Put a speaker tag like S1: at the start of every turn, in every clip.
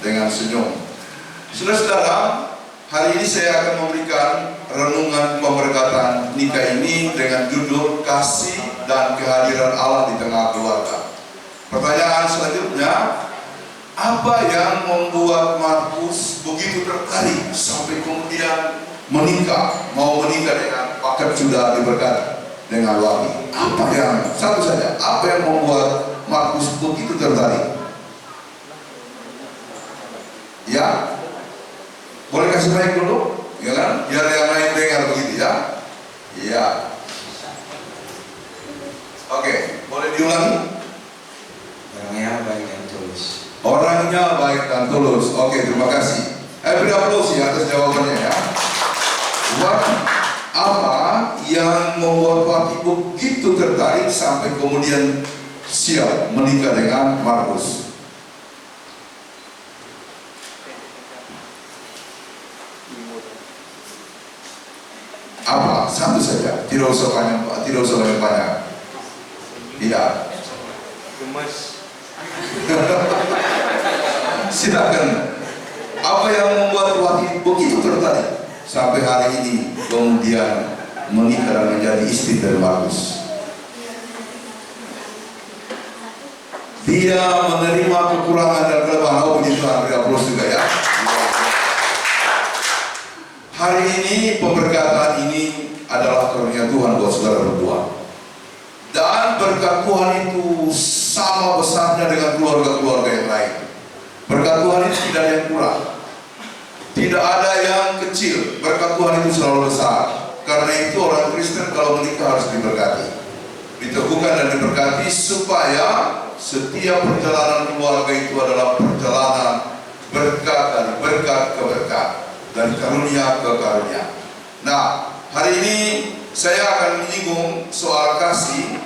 S1: dengan senyum. Saudara-saudara, hari ini saya akan memberikan renungan pemberkatan nikah ini dengan judul Kasih dan Kehadiran Allah di Tengah Keluarga. Pertanyaan selanjutnya, apa yang membuat Markus begitu tertarik sampai kemudian mau menikah dengan paket sudah diberkati dengan wangi? Apa yang, satu saja, apa yang membuat Markus begitu tertarik? Ya, boleh kasih mic dulu, ya kan? Biar yang lain dengar begitu ya. Iya. Oke, boleh diulangi?
S2: Orangnya baik dan tulus.
S1: Orangnya baik dan tulus. Oke, terima kasih. Beri aplaus ya atas jawabannya ya. Apa yang membuat Wati begitu tertarik sampai kemudian siap menikah dengan Markus? Apa? Satu saja. Tidak usah banyak, tidak usah banyak. Tidak.
S2: Gemes.
S1: Silakan. Apa yang membuat Wati begitu tertarik sampai hari ini kemudian menikah dan menjadi istri dari Markus? Dia menerima kekurangan dan kelemahan. Oh, begitu, beri aplaus juga ya. Hari ini pemberkatan ini adalah karunia Tuhan buat saudara berdua. Dan berkat Tuhan itu sama besarnya dengan keluarga-keluarga yang lain. Berkat Tuhan itu tidak ada yang kurang, tidak ada yang kecil. Berkat Tuhan itu selalu besar. Karena itu orang Kristen kalau menikah harus diberkati, diteguhkan dan diberkati, supaya setiap perjalanan keluarga itu adalah perjalanan berkat dari berkat ke berkat, dari karunia ke karunia. Nah, hari ini saya akan menyinggung soal kasih.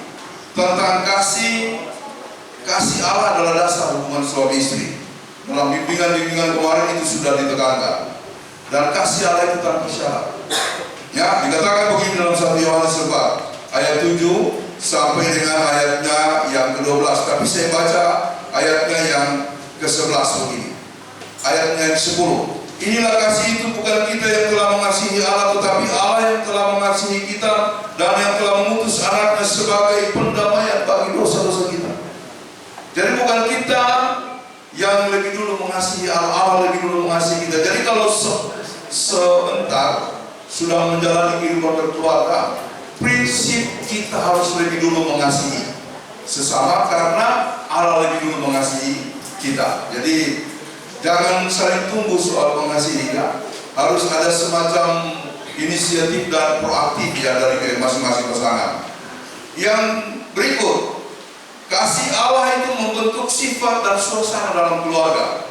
S1: Tentang kasih Allah adalah dasar hubungan suami istri. Dalam bimbingan-bimbingan kemarin itu sudah ditekankan. Dan kasih Allah itu tanpa syarat. Ya, dikatakan begini dalam 1 Yohanes 4 ayat 7 sampai dengan ayatnya yang ke-12. Tapi saya baca ayatnya yang ke-11 begini. Ayatnya yang 10. Inilah kasih itu, bukan kita yang telah mengasihi Allah, tetapi Allah yang telah mengasihi kita dan yang telah mengutus anaknya sebagai pendamaian bagi dosa-dosa kita. Jadi bukan kita yang lebih dulu mengasihi Allah, Allah lebih dulu mengasihi kita. Jadi kalau sebentar sudah menjalani kehidupan berkeluarga, prinsip kita harus lebih dulu mengasihi sesama karena Allah lebih dulu mengasihi kita. Jadi jangan saling tunggu soal mengasihi ya. Harus ada semacam inisiatif dan proaktif ya dari masing-masing pasangan. Yang berikut, kasih Allah itu membentuk sifat dan suasana dalam keluarga.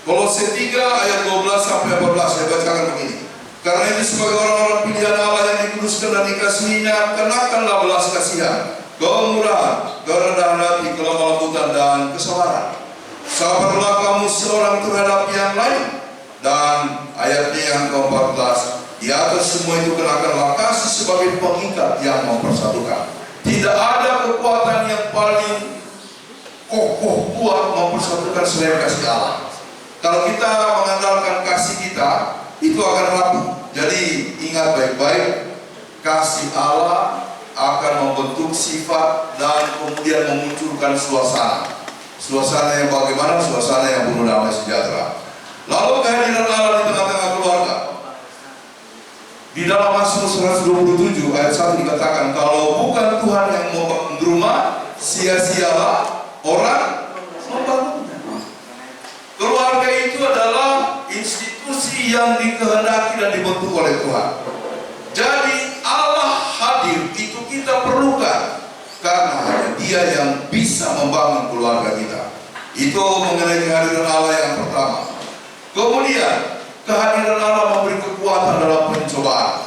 S1: Kolose 3 ayat 12 sampai 14 saya bacakan begini. Karena itu sebagai orang-orang pilihan Allah yang dikuduskan dan dikasihinya, kenakanlah belas kasihan, kemurahan, kerendahan hati, kelemah lembutan dan kesabaran. Sabarlah kamu seorang terhadap yang lain. Dan ayatnya yang ke-14, di atas semua itu kenakanlah kasih sebagai pengikat yang mempersatukan. Tidak ada kekuatan yang paling kokoh kuat mempersatukan selain kasih Allah. Kalau kita mengandalkan kasih kita, itu akan rapuh. Jadi ingat baik-baik, kasih Allah akan membentuk sifat dan kemudian memunculkan suasana. Suasana yang bagaimana? Suasana yang penuh damai sejahtera. Lalu kehadiran Allah di tengah-tengah keluarga. Di dalam Mazmur 127 ayat 1 dikatakan, kalau bukan Tuhan yang membangun rumah, sia-sialah orang membangunnya. Keluarga itu adalah institusi yang dikehendaki dan dibentuk oleh Tuhan. Jadi Allah hadir itu kita perlukan, karena hanya Dia yang bisa membangun keluarga kita. Itu mengenai kehadiran Allah yang pertama. Kemudian kehadiran Allah memberi kekuatan dalam pencobaan.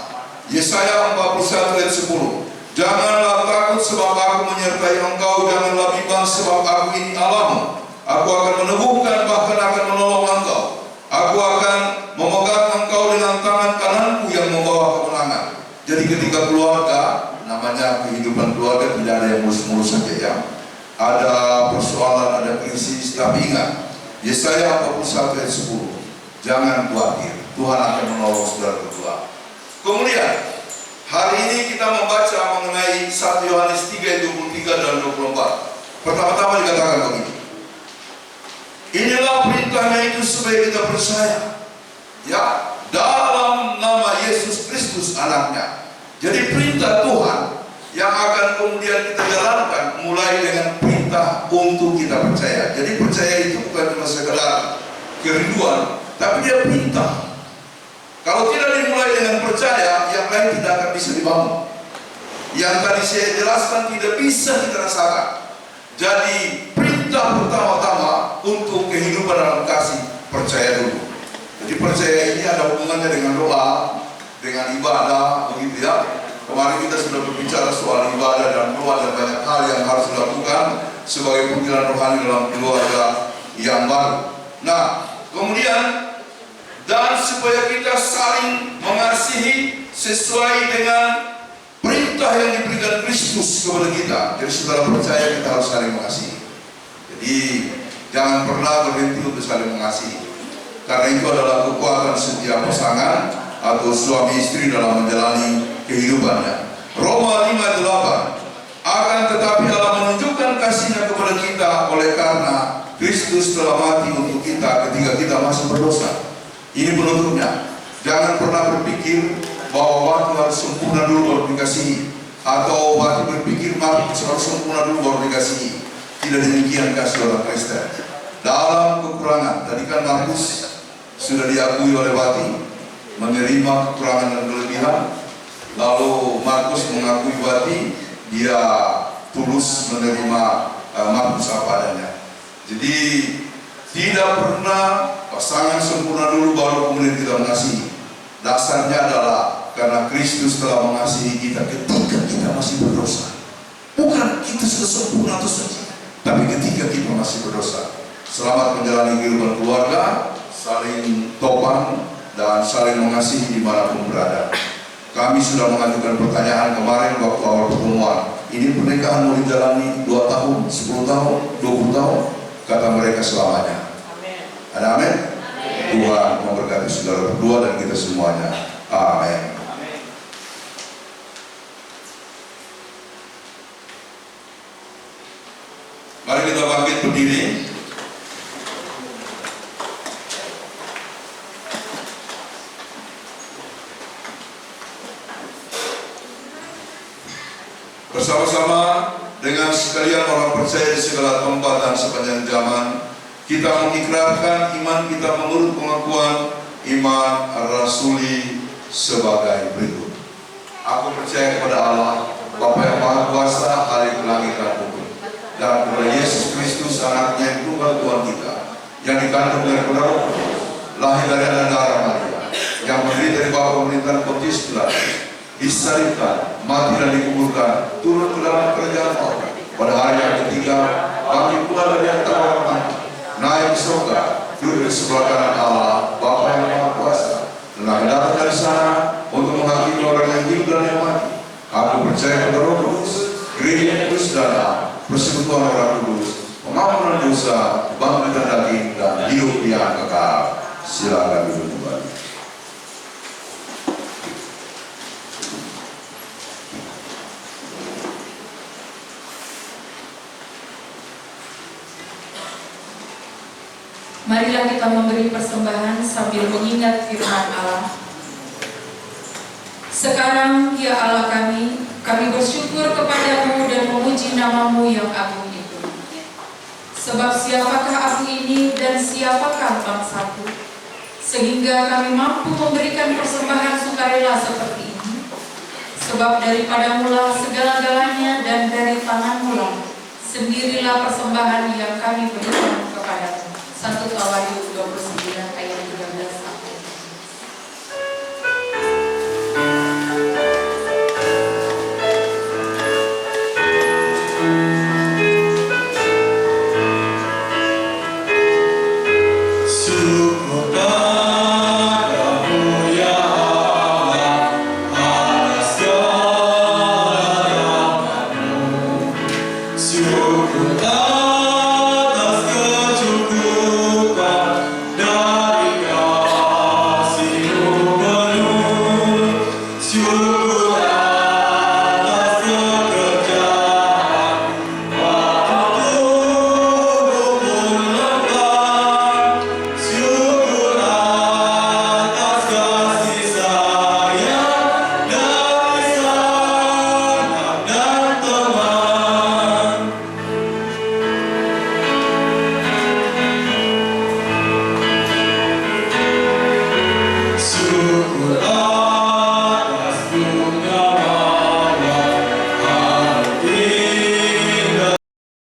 S1: Yesaya 41 ayat 10. Janganlah takut sebab aku menyertai engkau, janganlah bimbang sebab aku ini Allahmu. Aku akan meneguhkan, bahkan akan menolong engkau. Aku akan memegang engkau dengan tangan kananku yang membawa kemenangan. Jadi ketika keluarga, namanya kehidupan keluarga tidak ada yang mulus-mulus saja ya. Ada persoalan, ada krisis, tapi ingat, Yesaya 41 ayat 10. Jangan khawatir, Tuhan akan menolong saudara berdua. Kemudian hari ini kita membaca mengenai 1 Yohanes 3 ayat 23 dan 24. Pertama-tama dikatakan begini. Inilah perintahnya itu supaya kita percaya, ya, dalam nama Yesus Kristus anaknya. Jadi perintah Tuhan yang akan kemudian kita jalankan mulai dengan perintah untuk kita percaya. Jadi percaya itu bukan cuma sekedar kerinduan, tapi dia perintah. Kalau tidak dimulai dengan percaya, yang lain tidak akan bisa dibangun. Yang tadi saya jelaskan tidak bisa kita rasakan. Jadi perintah pertama-tama untuk kehidupan dalam kasih, percaya dulu. Jadi percaya ini ada hubungannya dengan doa, dengan ibadah, begitu ya. Kemarin kita sudah berbicara soal ibadah dan doa dan banyak hal yang harus dilakukan sebagai panggilan rohani dalam keluarga yang baru. Nah, kemudian dan supaya kita saling mengasihi sesuai dengan perintah yang diberikan Kristus kepada kita. Jadi setelah percaya kita harus saling mengasihi. Jadi jangan pernah berhenti untuk saling mengasihi. Karena itu adalah kekuatan setiap pasangan atau suami istri dalam menjalani kehidupannya. Roma 5:8. Akan tetapi Allah menunjukkan kasih-Nya kepada kita oleh karena Kristus telah mati untuk kita ketika kita masih berdosa. Ini penutupnya. Jangan pernah berpikir bahwa waktu harus sempurna dulu baru dikasihi, atau waktu berpikir mati harus sempurna dulu baru dikasihi. Tidak demikian kasih orang Kristen. Dalam kekurangan, tadi kan Markus sudah diakui oleh Wati menerima kekurangan dan kelebihan. Lalu Markus mengakui Wati, dia tulus menerima Markus apa adanya. Jadi tidak pernah pasangan sempurna dulu baru kemudian kita mengasihi. Dasarnya adalah karena Kristus telah mengasihi kita ketika kita masih berdosa. Bukan kita sudah sempurna atau suci, tapi ketika kita masih berdosa. Selamat menjalani kehidupan keluarga, saling topan dan saling mengasihi dimanapun berada. Kami sudah mengajukan pertanyaan kemarin waktu awal pertemuan. Ini pernikahan mau dijalani 2 tahun, 10 tahun, 20 tahun? Kata mereka selamanya.
S3: Amin.
S1: Ada amin? Tuhan memberkati saudara berdua dan kita semuanya. Amin. Mari kita bangkit berdiri. Bersama-sama dengan sekalian orang percaya di segala tempat dan sepanjang zaman, kita mengikrarkan iman kita menurut pengakuan iman rasuli sebagai berikut. Aku percaya kepada Allah, Bapa yang Maha Kuasa, Hari Langit dan Bumi, dan kepada Yesus Kristus, Anaknya yang tunggal Tuhan kita, yang dikandung dari Roh Kudus, lahir dari anak darah Maria, yang menderita di bawah pemerintahan Pontius Pilatus, disalibkan, mati dan dikuburkan, turun ke dalam kerajaan Allah. Pada hari yang ketiga, bangkit pula dari antara orang mati, naik ke surga, duduk di sebelah kanan Allah, Bapa yang Maha Kuasa, dan akan datang dari sana untuk menghakimi orang yang hidup dan yang mati. Aku percaya pada Roh Kudus, Gereja yang kudus dan persekutuan Orang Kudus, pengampunan dosa, kebangkitan daging dan hidup yang kekal. Silakan duduk kembali.
S3: Marilah kita memberi persembahan sambil mengingat firman Allah. Sekarang ya Allah kami bersyukur kepadamu dan memuji namamu yang agung itu. Sebab siapakah aku ini dan siapakah bangsaku, sehingga kami mampu memberikan persembahan sukarela seperti ini. Sebab daripadamulah segala-galanya dan dari tanganmulah sendirilah persembahan yang kami berikan kepadamu. 1 Tawarikh 29